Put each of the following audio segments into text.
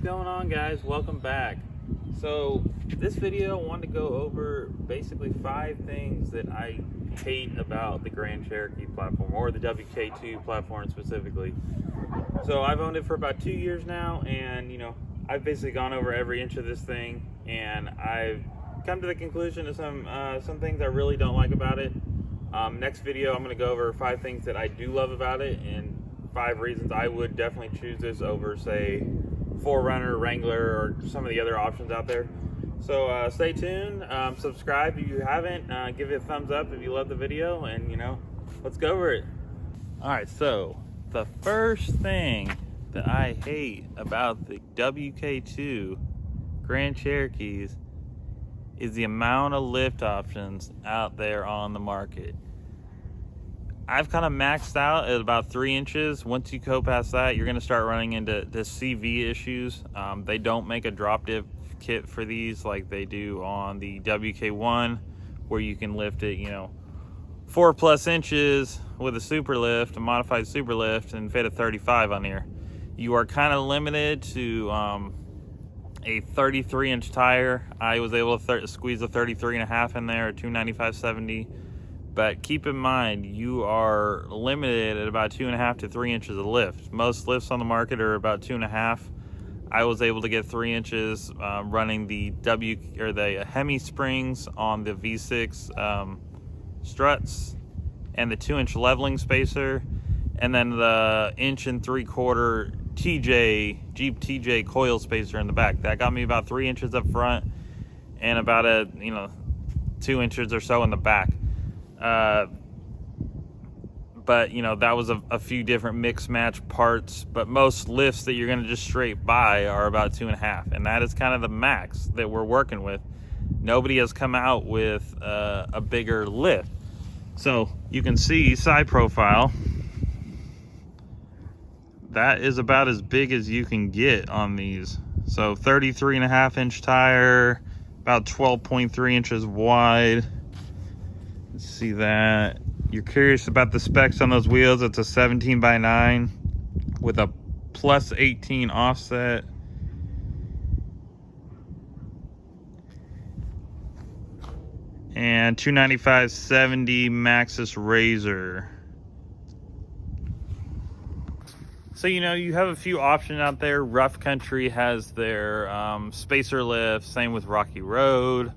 going on, guys? Welcome back. So this video I wanted to go over basically 5 things that I hate about the Grand Cherokee platform, or the WK2 platform specifically. So I've owned it for about 2 years now, and I've basically gone over every inch of this thing, and I've come to the conclusion of some things I really don't like about it. Next video I'm going to go over 5 things that I do love about it, and 5 reasons I would definitely choose this over, say, 4Runner, Wrangler, or some of the other options out there. So stay tuned, subscribe if you haven't, give it a thumbs up if you love the video, and let's go over it. Alright, so the first thing that I hate about the WK2 Grand Cherokees is the amount of lift options out there on the market. I've kind of maxed out at about 3 inches. Once you go past that, you're going to start running into the CV issues. They don't make a drop diff kit for these like they do on the WK1, where you can lift it 4+ inches with a super lift, a modified super lift, and fit a 35 on here. You are kind of limited to a 33-inch tire. I was able to squeeze a 33.5 in there, a 295/70. But keep in mind, you are limited at about 2.5 to 3 inches of lift. Most lifts on the market are about 2.5. I was able to get 3 inches running the the Hemi springs on the V6 struts, and the 2-inch leveling spacer, and then the 1.75 Jeep TJ coil spacer in the back. That got me about 3 inches up front and about 2 inches or so in the back. But that was a few different mix match parts, but most lifts that you're going to just straight buy are about 2.5, and that is kind of the max that we're working with. Nobody has come out with a bigger lift. So you can see side profile, that is about as big as you can get on these. So 33.5-inch tire, about 12.3 inches wide. Let's see that. You're curious about the specs on those wheels. It's a 17/9 with a +18 offset. And 295/70 Maxxis Razor. So you have a few options out there. Rough Country has their spacer lift, same with Rocky Road.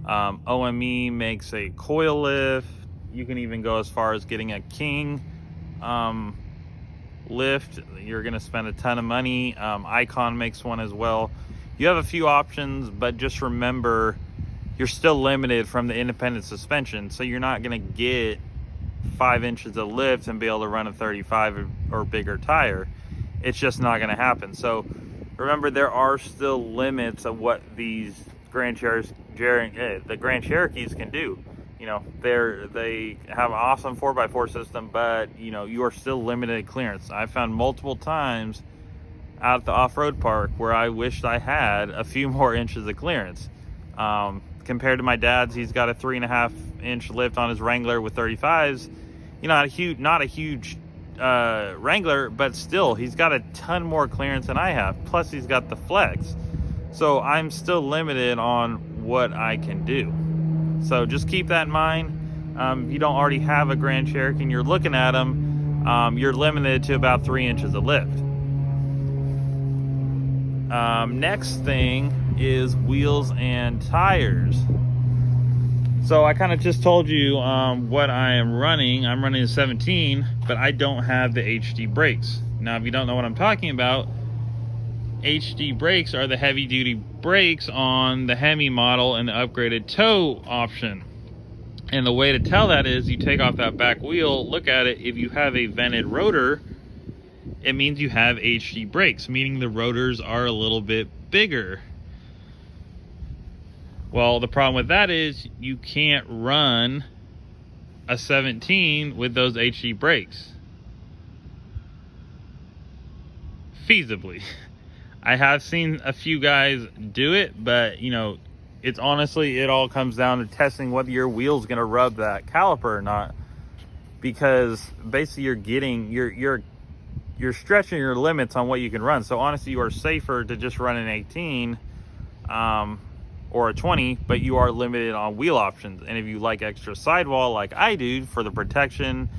OME makes a coil lift. You can even go as far as getting a King lift. You're going to spend a ton of money. Icon makes one as well. You have a few options, but just remember, you're still limited from the independent suspension, so you're not going to get 5 inches of lift and be able to run a 35 or bigger tire. It's just not going to happen. So remember, there are still limits of what these the Grand Cherokees can do. They have an awesome 4x4 system, but you are still limited clearance. I found multiple times out at the off-road park where I wished I had a few more inches of clearance. Compared to my dad's, he's got a 3.5-inch lift on his Wrangler with 35s. Not a huge Wrangler, but still, he's got a ton more clearance than I have. Plus, he's got the flex. So I'm still limited on what I can do. So just keep that in mind. If you don't already have a Grand Cherokee and you're looking at them, you're limited to about 3 inches of lift. Next thing is wheels and tires. So I kind of just told you what I am running. I'm running a 17, but I don't have the HD brakes. Now, if you don't know what I'm talking about, HD brakes are the heavy duty brakes on the Hemi model and the upgraded tow option. And the way to tell that is you take off that back wheel, look at it. If you have a vented rotor, it means you have HD brakes, meaning the rotors are a little bit bigger. Well, the problem with that is you can't run a 17 with those HD brakes feasibly. I have seen a few guys do it, but it's honestly, it all comes down to testing whether your wheel's going to rub that caliper or not, because basically you're you're stretching your limits on what you can run. So honestly, you are safer to just run an 18 or a 20, but you are limited on wheel options. And if you like extra sidewall like I do for the protection,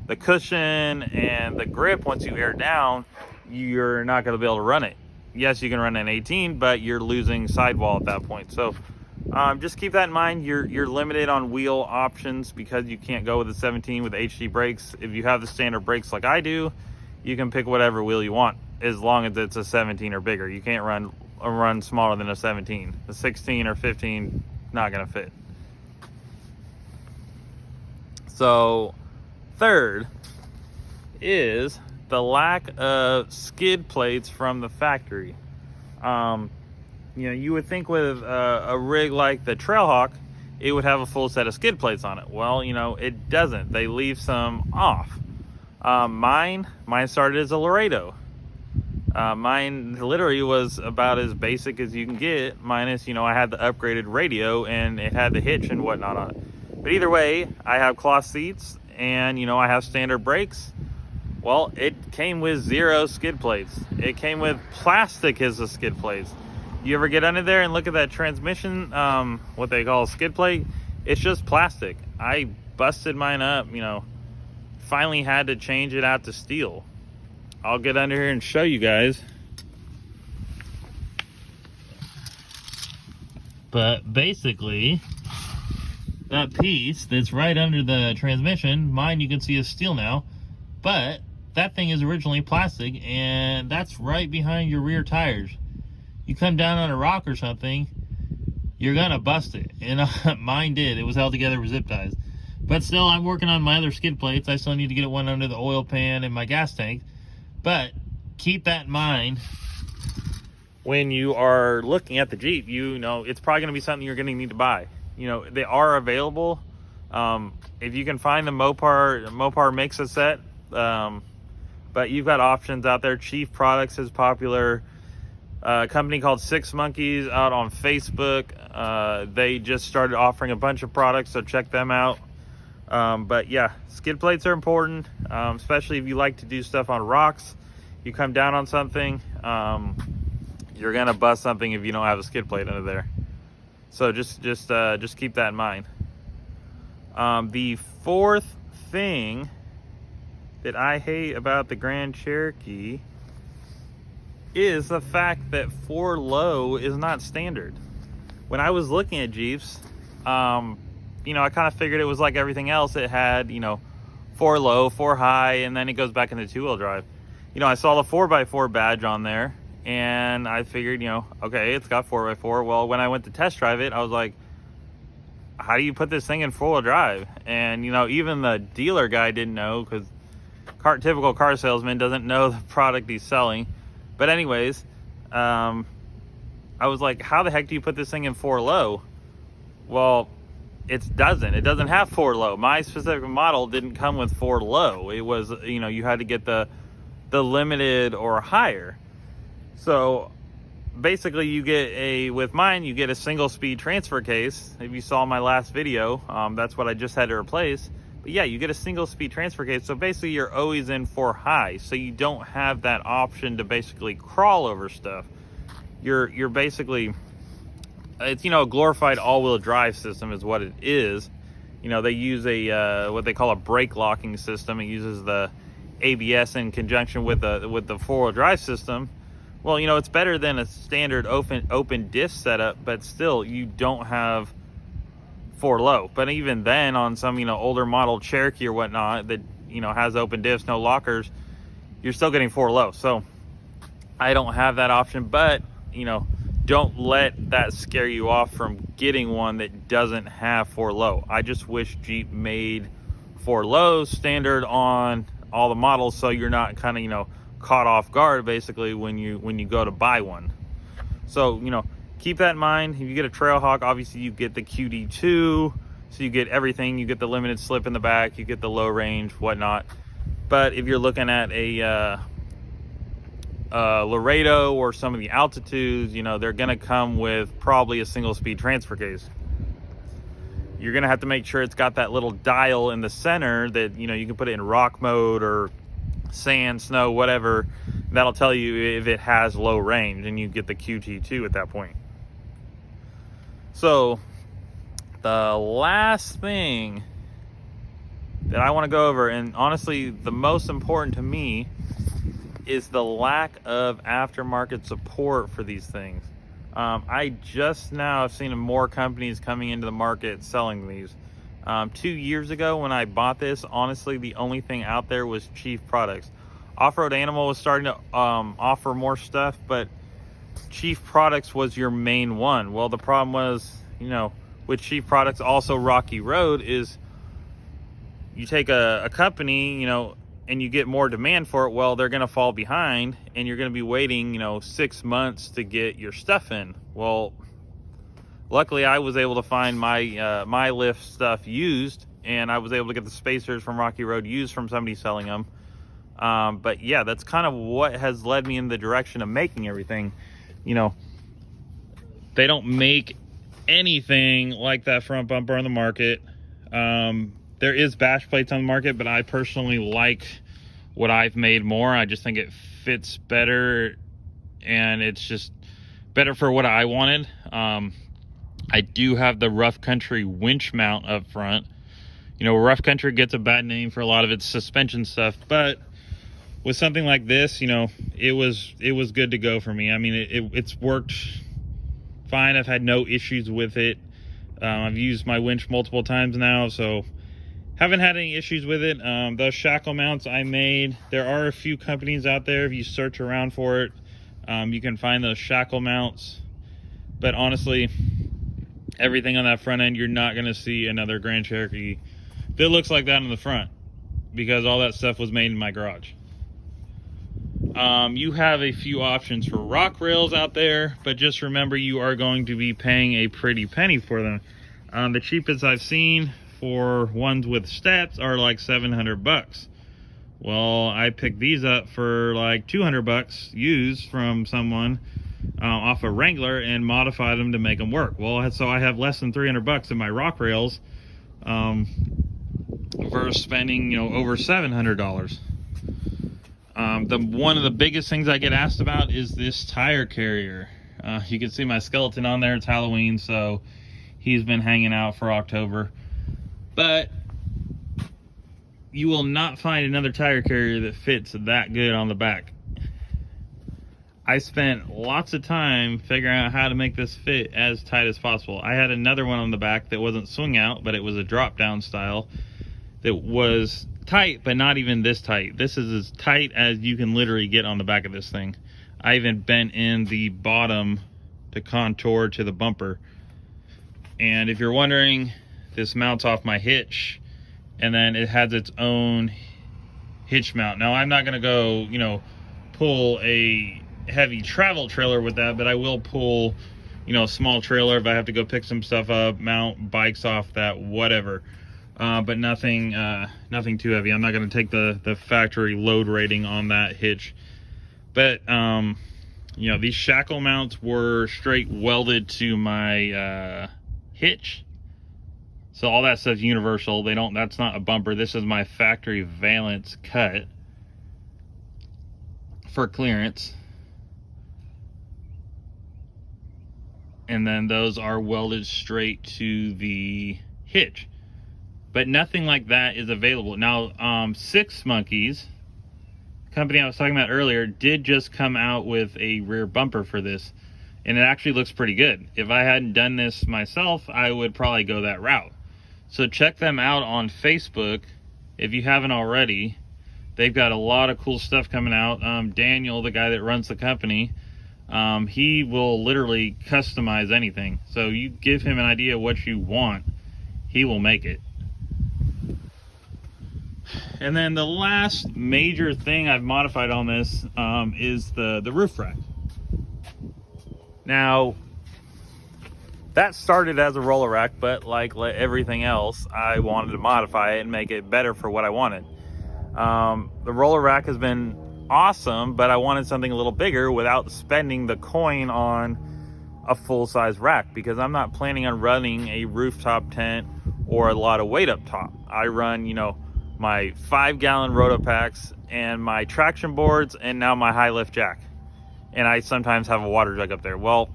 the cushion, and the grip, once you air down, you're not going to be able to run it. Yes, you can run an 18, but you're losing sidewall at that point. So just keep that in mind. You're limited on wheel options because you can't go with a 17 with HD brakes. If you have the standard brakes like I do, you can pick whatever wheel you want as long as it's a 17 or bigger. You can't run smaller than a 17. A 16 or 15, not gonna fit. So third is the lack of skid plates from the factory. You know, you would think with a rig like the Trailhawk, it would have a full set of skid plates on it. Well, you know, it doesn't. They leave some off. Mine started as a Laredo. Mine literally was about as basic as you can get, minus, you know, I had the upgraded radio and it had the hitch and whatnot on it. But either way, I have cloth seats and, you know, I have standard brakes. Well, it came with 0 skid plates. It came with plastic as the skid plates. You ever get under there and look at that transmission, what they call a skid plate? It's just plastic. I busted mine up, you know, finally had to change it out to steel. I'll get under here and show you guys. But basically, that piece that's right under the transmission, mine you can see is steel now, but that thing is originally plastic, and that's right behind your rear tires. You come down on a rock or something, you're gonna bust it. And mine did. It was held together with zip ties. But still, I'm working on my other skid plates. I still need to get one under the oil pan and my gas tank. But keep that in mind when you are looking at the Jeep. You know, it's probably going to be something you're going to need to buy. You know, they are available. If you can find the Mopar makes a set. But you've got options out there. Chief Products is popular. A company called Six Monkeys out on Facebook. They just started offering a bunch of products, so check them out. But yeah, skid plates are important, especially if you like to do stuff on rocks. You come down on something, you're gonna bust something if you don't have a skid plate under there. So just keep that in mind. The fourth thing that I hate about the Grand Cherokee is the fact that 4 low is not standard. When I was looking at Jeeps, you know, I kind of figured it was like everything else. It had, you know, 4 low, 4 high, and then it goes back into 2-wheel drive. You know, I saw the 4x4 badge on there, and I figured, you know, okay, it's got 4x4. Well, when I went to test drive it, I was like, how do you put this thing in 4-wheel drive? And, you know, even the dealer guy didn't know, because typical car salesman doesn't know the product he's selling. But anyways, I was like, how the heck do you put this thing in 4 low? Well, it doesn't have 4 low. My specific model didn't come with 4 low. It was, you know, you had to get the limited or higher. So basically with mine, you get a single speed transfer case. If you saw my last video, that's what I just had to replace. But yeah, you get a single speed transfer case. So basically you're always in 4 high. So you don't have that option to basically crawl over stuff. You're basically, it's, you know, a glorified all-wheel drive system is what it is. You know, they use a what they call a brake locking system. It uses the ABS in conjunction with the 4-wheel drive system. Well, you know, it's better than a standard open diff setup, but still you don't have 4 low. But even then, on some, you know, older model Cherokee or whatnot that, you know, has open diffs, no lockers, you're still getting 4 low. So I don't have that option, but, you know, don't let that scare you off from getting one that doesn't have 4 low. I just wish Jeep made 4 low standard on all the models, so you're not kind of, you know, caught off guard basically when you go to buy one. So, you know, keep that in mind. If you get a Trailhawk, obviously you get the QD2, so you get everything. You get the limited slip in the back, you get the low range, whatnot. But if you're looking at a Laredo or some of the altitudes, you know, they're gonna come with probably a single speed transfer case. You're gonna have to make sure it's got that little dial in the center that, you know, you can put it in rock mode or sand, snow, whatever. That'll tell you if it has low range, and you get the QT2 at that point. So the last thing that I want to go over, and honestly the most important to me, is the lack of aftermarket support for these things. I just now have seen more companies coming into the market selling these. 2 years ago when I bought this, honestly, the only thing out there was Chief Products. Off-Road Animal was starting to offer more stuff, but Chief Products was your main one. Well, the problem was, you know, with Chief Products, also Rocky Road, is you take a company, you know, and you get more demand for it, well, they're going to fall behind, and you're going to be waiting, you know, 6 months to get your stuff in. Well, luckily I was able to find my lift stuff used, and I was able to get the spacers from Rocky Road used from somebody selling them. But yeah, that's kind of what has led me in the direction of making everything. You know, they don't make anything like that front bumper on the market. There is bash plates on the market, but I personally like what I've made more. I just think it fits better, and it's just better for what I wanted. I do have the Rough Country winch mount up front. You know, Rough Country gets a bad name for a lot of its suspension stuff, but with something like this, you know, it was good to go for me. I mean, it's worked fine. I've had no issues with it. I've used my winch multiple times now, so haven't had any issues with it. Those shackle mounts I made, there are a few companies out there, if you search around for it, you can find those shackle mounts. But honestly, everything on that front end, you're not going to see another Grand Cherokee that looks like that on the front, because all that stuff was made in my garage. You have a few options for rock rails out there, but just remember, you are going to be paying a pretty penny for them. The cheapest I've seen for ones with steps are like 700 bucks. Well, I picked these up for like 200 bucks used from someone off a Wrangler, and modified them to make them work. Well, so I have less than 300 bucks in my rock rails versus spending, you know, over $700. One of the biggest things I get asked about is this tire carrier. You can see my skeleton on there. It's Halloween, so he's been hanging out for October. But you will not find another tire carrier that fits that good on the back. I spent lots of time figuring out how to make this fit as tight as possible. I had another one on the back that wasn't swing out, but it was a drop down style that was tight, but not even this tight. This is as tight as you can literally get on the back of this thing. I even bent in the bottom to contour to the bumper. And if you're wondering, this mounts off my hitch, and then it has its own hitch mount. Now, I'm not going to go, you know, pull a heavy travel trailer with that, but I will pull, you know, a small trailer if I have to go pick some stuff up, mount bikes off that, whatever. But nothing too heavy. I'm not going to take the factory load rating on that hitch. But you know, these shackle mounts were straight welded to my hitch, so all that stuff's universal. That's not a bumper. This is my factory valance cut for clearance, and then those are welded straight to the hitch. But nothing like that is available now. Six Monkeys, the company I was talking about earlier, did just come out with a rear bumper for this, and it actually looks pretty good. If I hadn't done this myself, I would probably go that route. So check them out on Facebook if you haven't already. They've got a lot of cool stuff coming out. Daniel, the guy that runs the company, he will literally customize anything. So you give him an idea of what you want, he will make it. And then the last major thing I've modified on this is the roof rack. Now, that started as a roller rack, but like everything else, I wanted to modify it and make it better for what I wanted. The roller rack has been awesome, but I wanted something a little bigger without spending the coin on a full-size rack, because I'm not planning on running a rooftop tent or a lot of weight up top. I run, you know, my 5-gallon roto packs, and my traction boards, and now my high lift jack. And I sometimes have a water jug up there. Well,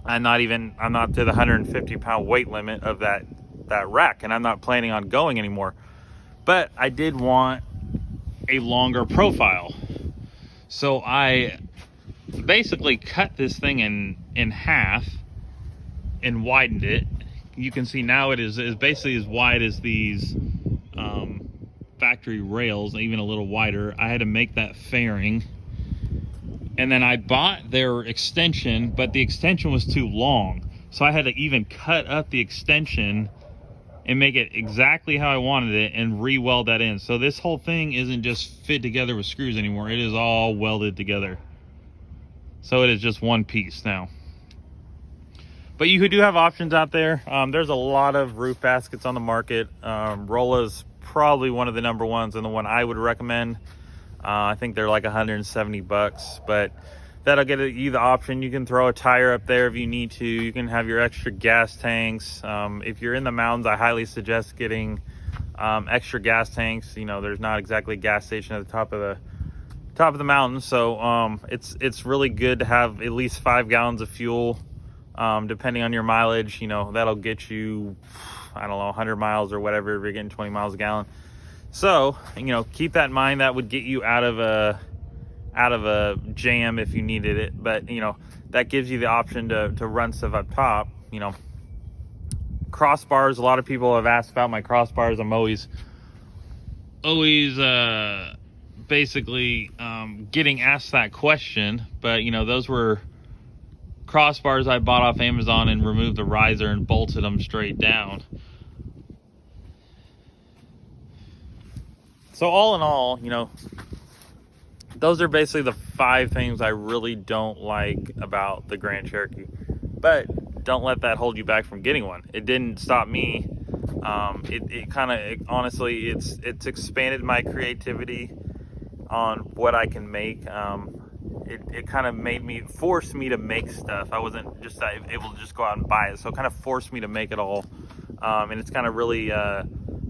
I'm not to the 150-pound weight limit of that rack, and I'm not planning on going anymore. But I did want a longer profile, so I basically cut this thing in half and widened it. You can see now it is basically as wide as these factory rails, even a little wider. I had to make that fairing, and then I bought their extension, but the extension was too long, so I had to even cut up the extension and make it exactly how I wanted it and re-weld that in. So this whole thing isn't just fit together with screws anymore. It is all welded together. So it is just one piece now. But you do have options out there. There's a lot of roof baskets on the market. Rolla's probably one of the number ones and the one I would recommend. I think they're like 170 bucks, but that'll get you the option. You can throw a tire up there if you need to. You can have your extra gas tanks. If you're in the mountains, I highly suggest getting extra gas tanks. You know, there's not exactly a gas station at the top of the mountain, so it's really good to have at least 5 gallons of fuel, depending on your mileage. You know, that'll get you, I don't know, 100 miles or whatever if you're getting 20 miles a gallon. So, you know, keep that in mind. That would get you out of a jam if you needed it. But, you know, that gives you the option to run stuff up top. You know, crossbars, a lot of people have asked about my crossbars. I'm always basically getting asked that question. But, you know, those were crossbars I bought off Amazon and removed the riser and bolted them straight down. So all in all, you know, those are basically the 5 things I really don't like about the Grand Cherokee. But don't let that hold you back from getting one. It didn't stop me. Honestly, it's expanded my creativity on what I can make. It kind of forced me to make stuff. I wasn't just able to just go out and buy it. So it kind of forced me to make it all. And it's kind of really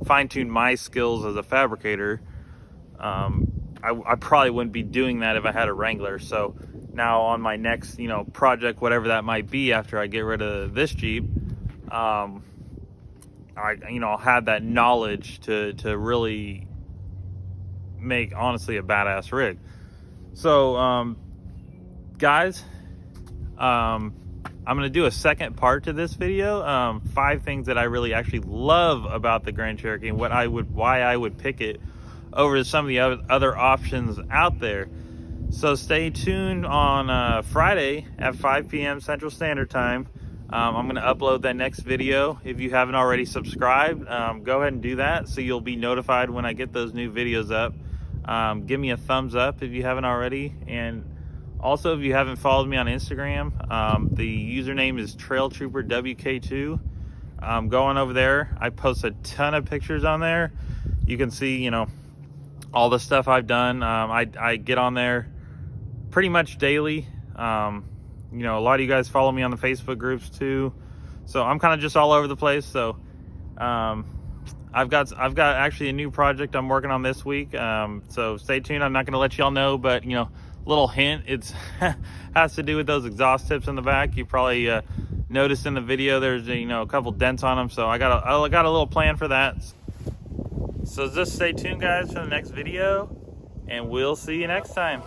fine-tuned my skills as a fabricator. I probably wouldn't be doing that if I had a Wrangler. So now on my next, you know, project, whatever that might be, after I get rid of this Jeep, I'll have that knowledge to really make, honestly, a badass rig. So, guys, I'm gonna do a second part to this video. 5 things that I really actually love about the Grand Cherokee and why I would pick it over some of the other options out there. So stay tuned on Friday at 5 p.m. Central Standard Time. I'm going to upload that next video. If you haven't already subscribed, go ahead and do that so you'll be notified when I get those new videos up. Give me a thumbs up if you haven't already. And also, if you haven't followed me on Instagram, the username is TRAILTROOPER WK2. Go on over there. I post a ton of pictures on there. You can see, you know, all the stuff I've done. I get on there pretty much daily. You know, a lot of you guys follow me on the Facebook groups too, so I'm kind of just all over the place. So I've got actually a new project I'm working on this week, so stay tuned. I'm not going to let y'all know, but you know, little hint, it's has to do with those exhaust tips in the back. You probably noticed in the video there's a couple dents on them, so I got a little plan for that. So just stay tuned, guys, for the next video, and we'll see you next time.